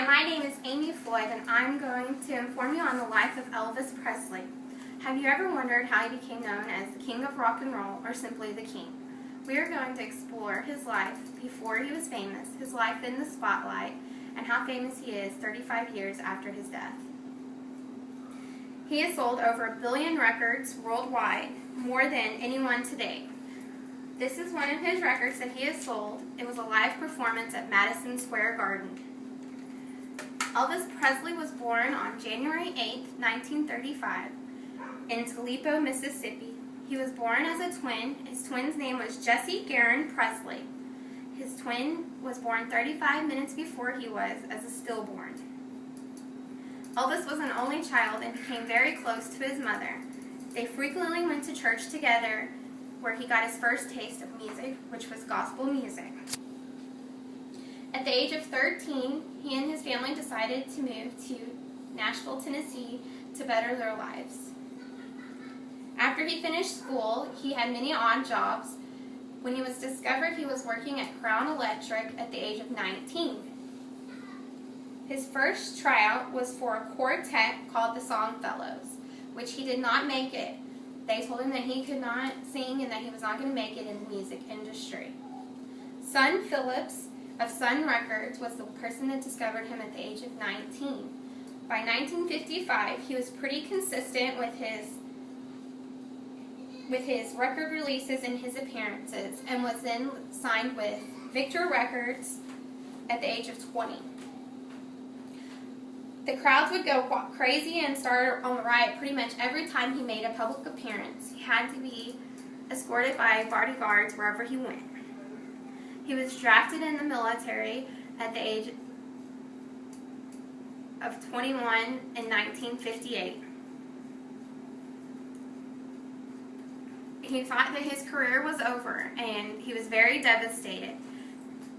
Hi, my name is Amy Floyd, and I'm going to inform you on the life of Elvis Presley. Have you ever wondered how he became known as the King of Rock and Roll, or simply the King? We are going to explore his life before he was famous, his life in the spotlight, and how famous he is 35 years after his death. He has sold over 1 billion records worldwide, more than anyone today. This is one of his records that he has sold. It was a live performance at Madison Square Garden. Elvis Presley was born on January 8, 1935, in Toledo, Mississippi. He was born as a twin. His twin's name was Jesse Garon Presley. His twin was born 35 minutes before he was, as a stillborn. Elvis was an only child and became very close to his mother. They frequently went to church together, where he got his first taste of music, which was gospel music. At the age of 13, he and his family decided to move to Nashville, Tennessee to better their lives. After he finished school, he had many odd jobs. When he was discovered, he was working at Crown Electric at the age of 19. His first tryout was for a quartet called the Songfellows, which he did not make it. They told him that he could not sing and that he was not going to make it in the music industry. Son Phillips of Sun Records was the person that discovered him at the age of 19. By 1955, he was pretty consistent with his record releases and his appearances, and was then signed with Victor Records at the age of 20. The crowds would go crazy and start on the riot pretty much every time he made a public appearance. He had to be escorted by bodyguards wherever he went. He was drafted in the military at the age of 21 in 1958. He thought that his career was over, and he was very devastated.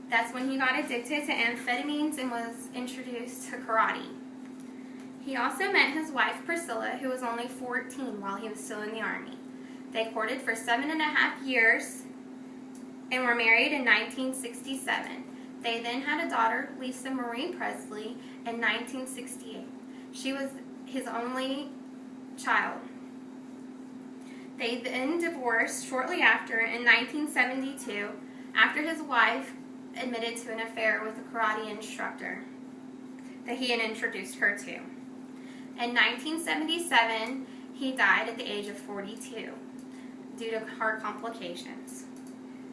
That's when he got addicted to amphetamines and was introduced to karate. He also met his wife Priscilla, who was only 14 while he was still in the Army. They courted for 7.5 years and were married in 1967. They then had a daughter, Lisa Marie Presley, in 1968. She was his only child. They then divorced shortly after in 1972, after his wife admitted to an affair with a karate instructor that he had introduced her to. In 1977, he died at the age of 42 due to heart complications.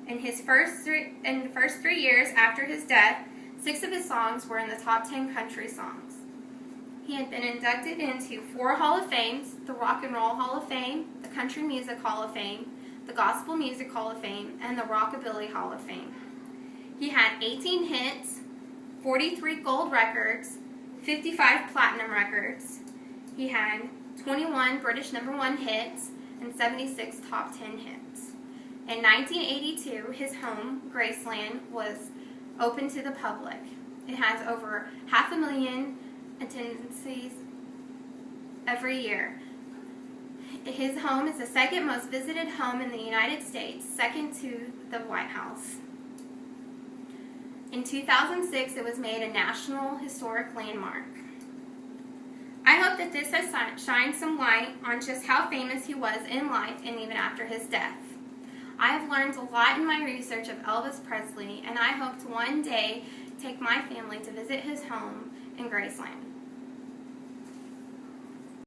In the first 3 years after his death, 6 of his songs were in the top 10 country songs. He had been inducted into 4 Hall of Fames: the Rock and Roll Hall of Fame, the Country Music Hall of Fame, the Gospel Music Hall of Fame, and the Rockabilly Hall of Fame. He had 18 hits, 43 gold records, 55 platinum records. He had 21 British #1 hits and 76 top 10 hits. In 1982, his home, Graceland, was open to the public. It has over 500,000 attendances every year. His home is the second most visited home in the United States, second to the White House. In 2006, it was made a National Historic Landmark. I hope that this has shined some light on just how famous he was in life and even after his death. I have learned a lot in my research of Elvis Presley, and I hope to one day take my family to visit his home in Graceland.